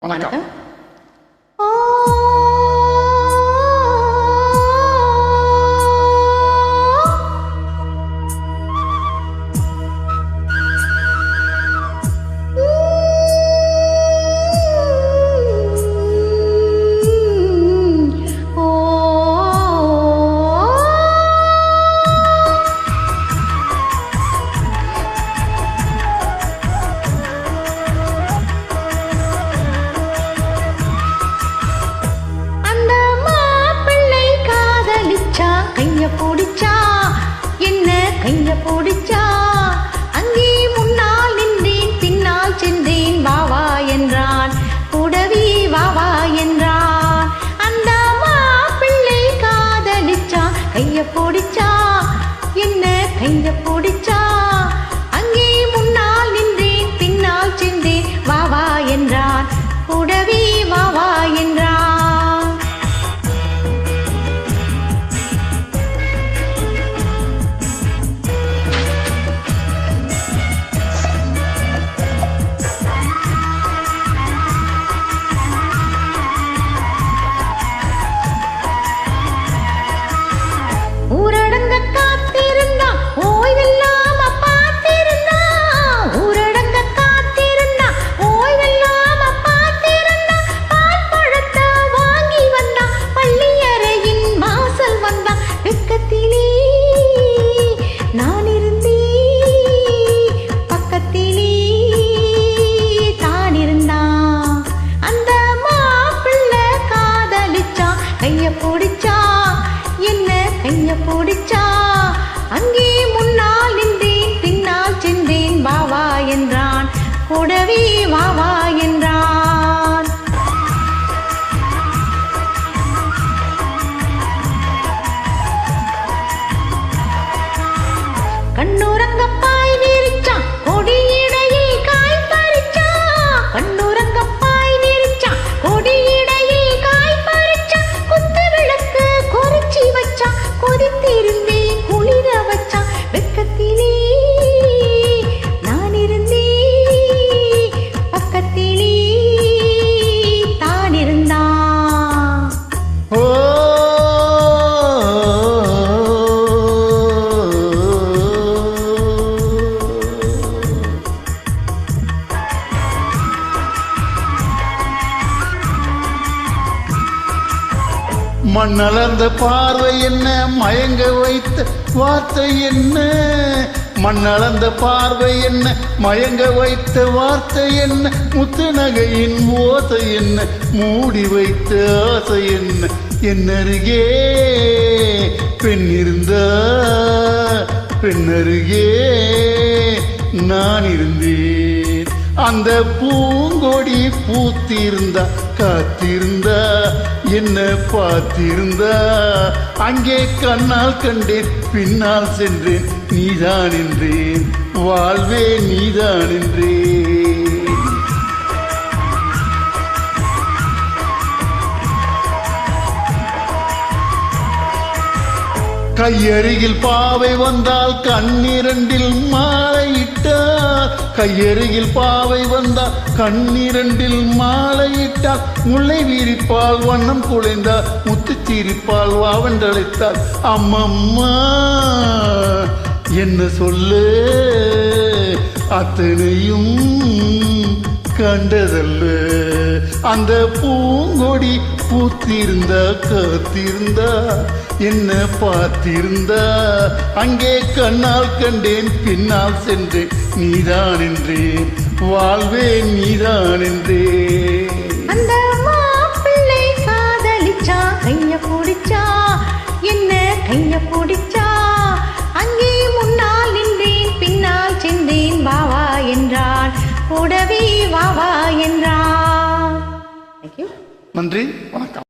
வணக்கம். கைய பிடிச்சா என்ன கைய பிடிச்சா அங்கே முன்னால் நின்றேன் பின்னால் சென்றேன் வாவா என்றான் புடவி வாவா என்றான் அந்த மாப்பிள்ளை காதலிச்சா கைய பிடிச்சா என்ன கைய பிடிச்சா அங்கே முன்னால் நின்றேன் பின்னால் சென்றேன் வாவா என்றான் புடவி வாவா என்றான். ஊரடங்க காத்திருந்தா ஓய்வில்லாம பார்த்திருந்தா ஊரடங்க காத்திருந்தா ஓய்வில்லாம பார்த்திருந்தா பால் பழத்தை வாங்கி வந்தா பள்ளியறையின் வாசல் வந்தா வெக்கத்திலே நான் இருந்தேன் பக்கத்திலே தான் இருந்தான் அந்த மாப்பிள்ளை காதலிச்சா கைய பிடிச்சா என்ன கைய பிடிச்சா அங்கே முன்னால் நின்றேன் பின்னால் சென்றேன் வாவா என்றான் கூடவே வாவா என்றான். கண்ணுறங்க பாய் விரிச்சான் கொடியிடையில் காய் பறிச்சான் கண்ணுறங்க பாய் விரிச்சான் கொடியிடையில் காய் பறிச்சான் குத்து விளக்கு குறிச்சி வச்சான் கொதித்திருந்தேன் குளிர வச்சான் வெக்கத்திலே நான் இருந்தேன் பக்கத்திலே தான் இருந்தான். ஓ மண்ணளர்ந்த பார்வை என்ன மயங்க வைத்த வார்த்தை என்ன மண்ணளர்ந்த பார்வை என்ன மயங்க வைத்த வார்த்தை என்ன முத்து நகையின் ஓசை என்ன மூடி வைத்த ஆசை என்ன என்னருகே பெண் இருந்தா பெண்ணருகே நான் இருந்தேன் அந்த பூங்கொடி பூத்திருந்தா காத்திருந்தா என்ன பார்த்திருந்தா அங்கே கண்ணால் கண்டேன் பின்னால் சென்றேன் நீதான் என்றேன் வாழ்வே நீதான் என்றேன். கையருகில் பாவை வந்தால் கண்ணிரண்டில் மாலையிட்டார் கையருகில் பாவை வந்தால் கண்ணிரண்டில் மாலையிட்டால் முல்லை வீரிப்பால் வண்ணம் குலைந்தால் முத்துச்சீரிப்பால் வாவென்றழைத்தால் அம்மம்மா என்ன சொல்லு அத்தனையும் கண்டதல்ல அந்த பூங்கொடி பூத்திருந்தா காத்திருந்தா என்ன பார்த்திருந்தா அங்கே கண்ணால் கண்டேன் பின்னால் சென்றேன் நீதான் என்றேன் வாழ்வே நீதான் என்றேன். அந்த மாப்பிள்ளை காதலிச்சா கைய பிடிச்சா என்ன கைய பிடிச்சா அங்கே முன்னால் நின்றேன் பின்னால் சென்றேன் வாவா என்றான் கூடவே வாவா என்றான். நன்றி, வணக்கம்.